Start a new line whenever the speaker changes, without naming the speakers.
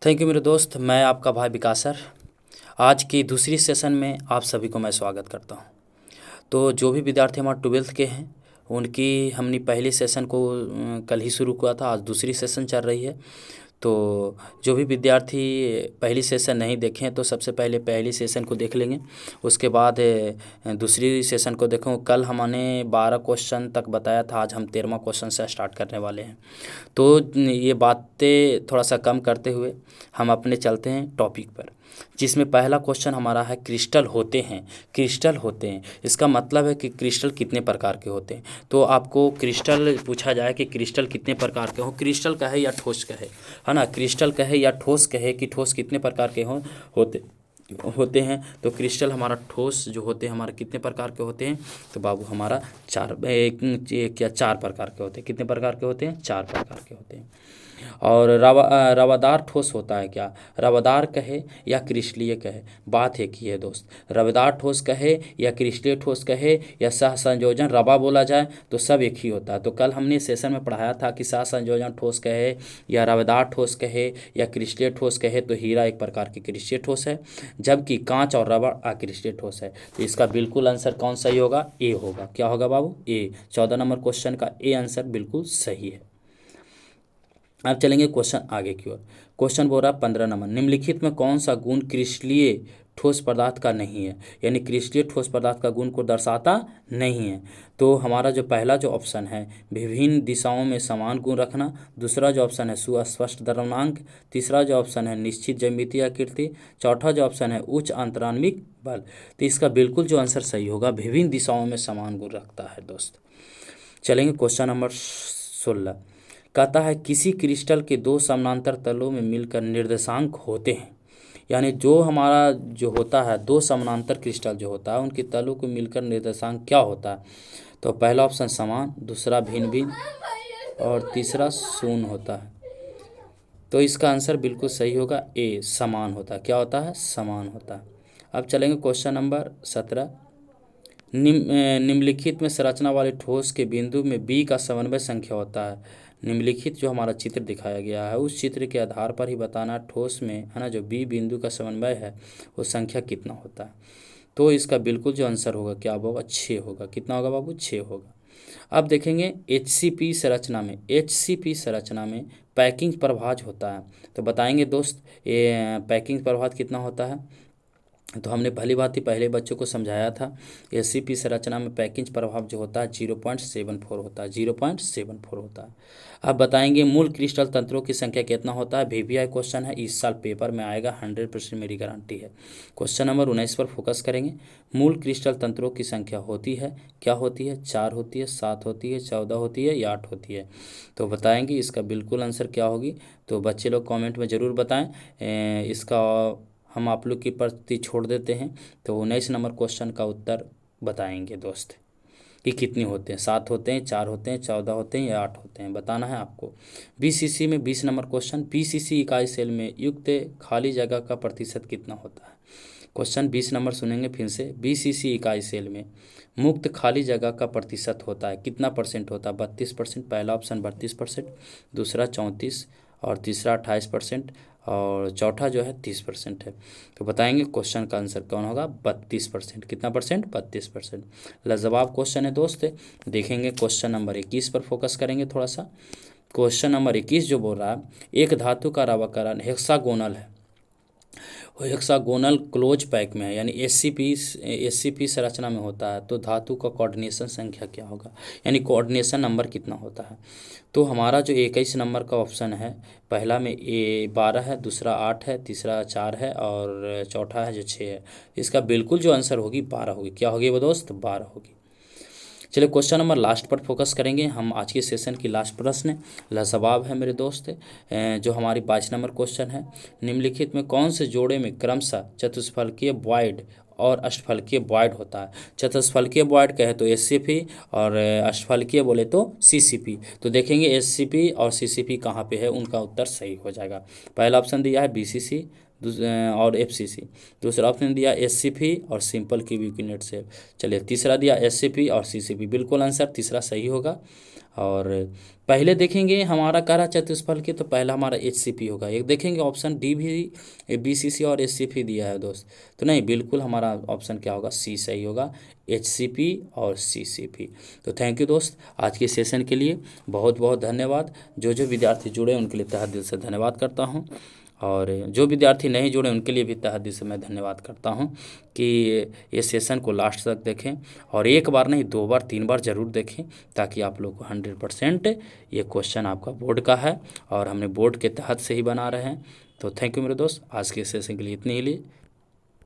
Thank you मेरे दोस्त। मैं आपका भाई विकास सर। आज की दूसरी सेशन में आप सभी को मैं स्वागत करता हूं। तो जो भी विद्यार्थी हमारे ट्वेल्थ के हैं उनकी हमने पहली सेशन को कल ही शुरू किया था। आज दूसरी सेशन चल रही है। तो जो भी विद्यार्थी पहली सेशन नहीं देखें तो सबसे पहले पहली सेशन को देख लेंगे। उसके बाद दूसरी सेशन को देखो। कल हमने 12 क्वेश्चन तक बताया था, आज हम 13वां क्वेश्चन से स्टार्ट करने वाले हैं। तो ये बातें थोड़ा सा कम करते हुए हम अपने चलते हैं टॉपिक पर, जिसमें पहला क्वेश्चन हमारा है क्रिस्टल होते हैं। क्रिस्टल होते हैं इसका मतलब है कि क्रिस्टल कितने प्रकार के होते हैं। तो आपको क्रिस्टल पूछा जाए कि क्रिस्टल कितने प्रकार के हो, क्रिस्टल कहे या ठोस कहे, है ना, क्रिस्टल कहे या ठोस कहे कि ठोस कितने प्रकार के होते होते हैं। तो क्रिस्टल हमारा ठोस जो होते हैं हमारे कितने प्रकार के होते हैं, तो बाबू हमारा चार प्रकार के होते हैं। कितने प्रकार के होते हैं? 4 प्रकार के होते हैं। और रवादार ठोस होता है क्या? रवादार कहे या क्रिस्टलीय कहे, बात एक ही है दोस्त। रवादार ठोस कहे या क्रिस्टलीय ठोस कहे या सह संयोजन रवा बोला जाए तो सब एक ही होता है। तो कल हमने सेशन में पढ़ाया था कि सह संयोजन ठोस कहे या रवादार ठोस कहे या क्रिस्टलीय ठोस कहे तो हीरा एक प्रकार की क्रिस्टलीय ठोस है, जबकि कांच और रबड़ अक्रिस्टलीय ठोस है। तो इसका बिल्कुल आंसर कौन सही होगा? ए होगा। क्या होगा बाबू? ए। 14 नंबर क्वेश्चन का ए आंसर बिल्कुल सही है। अब चलेंगे क्वेश्चन आगे की ओर। क्वेश्चन बोल रहा है 15 नंबर, निम्नलिखित में कौन सा गुण क्रिस्टलीय ठोस पदार्थ का नहीं है, यानी क्रिस्टलीय ठोस पदार्थ का गुण को दर्शाता नहीं है। तो हमारा जो पहला जो ऑप्शन है विभिन्न दिशाओं में समान गुण रखना, दूसरा जो ऑप्शन है सुस्पष्ट द्रव्यमांक, तीसरा जो ऑप्शन है निश्चित ज्यामितीय आकृति, चौथा जो ऑप्शन है उच्च अंतरान्विक बल। तो इसका बिल्कुल जो आंसर सही होगा विभिन्न दिशाओं में समान गुण रखता है दोस्त। चलेंगे क्वेश्चन नंबर 16। कहता है किसी क्रिस्टल के दो समानांतर तलों में मिलकर निर्देशांक होते हैं, यानी जो हमारा जो होता है दो समानांतर क्रिस्टल जो होता है उनके तलों को मिलकर निर्देशांक क्या होता है। तो पहला ऑप्शन समान, दूसरा भिन्न भिन्न और तीसरा शून्य होता है। तो इसका आंसर बिल्कुल सही होगा ए, समान होता है। क्या होता है? समान होता है। अब चलेंगे क्वेश्चन नंबर 17। निम्नलिखित में संरचना वाले ठोस के बिंदु में बी का समन्वय संख्या होता है। निम्नलिखित जो हमारा चित्र दिखाया गया है उस चित्र के आधार पर ही बताना ठोस में, है ना, जो बी बिंदु का समन्वय है वो संख्या कितना होता है। तो इसका बिल्कुल जो आंसर होगा क्या होगा? 6 होगा। कितना होगा बाबू? 6 होगा। अब देखेंगे एचसीपी संरचना में पैकिंग प्रभाज होता है। तो बताएंगे दोस्त ये पैकिंग प्रभाज कितना होता है। तो हमने भली भांति पहले बच्चों को समझाया था। एससीपी संरचना में पैकिंग प्रभाव जो होता है 0.74 होता है, 0.74 होता है। अब बताएंगे मूल क्रिस्टल तंत्रों की संख्या कितना होता है। वीवीआई क्वेश्चन है, इस साल पेपर में आएगा, 100% मेरी गारंटी है। क्वेश्चन नंबर 19 पर फोकस करेंगे। मूल क्रिस्टल तंत्रों की संख्या होती है, क्या होती है? 4 होती है, 7 होती है, 14 होती है या 8 होती है। तो बताएंगे इसका बिल्कुल आंसर क्या होगी। तो बच्चे लोग कॉमेंट में ज़रूर बताएँ। इसका हम आप लोग की प्रति छोड़ देते हैं। तो 19 नंबर क्वेश्चन का उत्तर बताएंगे दोस्त कि कितनी होते हैं। 7 होते हैं, 4 होते हैं, 14 होते हैं या 8 होते हैं, बताना है आपको। बीसीसी में 20 नंबर क्वेश्चन, बीसीसी इकाई सेल में युक्त खाली जगह का प्रतिशत कितना होता है। क्वेश्चन 20 नंबर सुनेंगे फिर से। बीसीसी इकाई सेल में मुक्त खाली जगह का प्रतिशत होता है, कितना परसेंट होता है? 32%। पहला ऑप्शन 32%, दूसरा 34 और तीसरा 28% और चौथा जो है 30% है। तो बताएंगे क्वेश्चन का आंसर कौन होगा? 32%। कितना परसेंट? 32%। लाजवाब क्वेश्चन है दोस्त। देखेंगे क्वेश्चन नंबर 21 पर फोकस करेंगे थोड़ा सा। क्वेश्चन नंबर 21 जो बोल रहा है एक धातु का रवाकरण हेक्सागोनल है, वो हेक्सागोनल क्लोज पैक में है, यानी एससीपी संरचना में होता है। तो धातु का कोऑर्डिनेशन संख्या क्या होगा, यानी कोऑर्डिनेशन नंबर कितना होता है। तो हमारा जो 21 नंबर का ऑप्शन है, पहला में 12 है, दूसरा 8 है, तीसरा 4 है और चौथा है जो 6 है। इसका बिल्कुल जो आंसर होगी 12 होगी। क्या होगी वो दोस्त? 12 होगी। चलिए क्वेश्चन नंबर लास्ट पर फोकस करेंगे हम। आज के सेशन की लास्ट प्रश्न लाजवाब है मेरे दोस्त, जो हमारी 22 नंबर क्वेश्चन है। निम्नलिखित में कौन से जोड़े में क्रमशः चतुष्फलकीय बॉयड और अष्टफलकीय बॉयड होता है। चतुष्फलकीय बॉयड कहे तो एससीपी और अष्टफलकीय बोले तो सीसीपी। तो देखेंगे एससीपी और सीसीपी कहाँ पे है, उनका उत्तर सही हो जाएगा। पहला ऑप्शन दिया है बीसीसी, और FCC। दूसरा ऑप्शन दिया SCP और सिंपल क्यूबिक यूनिट शेप। चलिए तीसरा दिया SCP और CCP। बिल्कुल आंसर तीसरा सही होगा। और पहले देखेंगे हमारा कह रहा चतुष्फल की, तो पहला हमारा HCP होगा। एक देखेंगे ऑप्शन डी भी BCC और SCP दिया है दोस्त, तो नहीं, बिल्कुल हमारा ऑप्शन क्या होगा, सी सही होगा, HCP और CCP। तो थैंक यू दोस्त, आज के सेशन के लिए बहुत बहुत धन्यवाद। जो जो विद्यार्थी जुड़े उनके लिए तहे दिल से धन्यवाद करता हूँ, और जो विद्यार्थी नहीं जुड़े उनके लिए भी तहे दिल से मैं धन्यवाद करता हूँ कि ये सेशन को लास्ट तक देखें, और एक बार नहीं 2 बार 3 बार ज़रूर देखें, ताकि आप लोग को 100% ये क्वेश्चन आपका बोर्ड का है और हमने बोर्ड के तहत से ही बना रहे हैं। तो थैंक यू मेरे दोस्त, आज के सेशन के लिए इतनी ही लिए।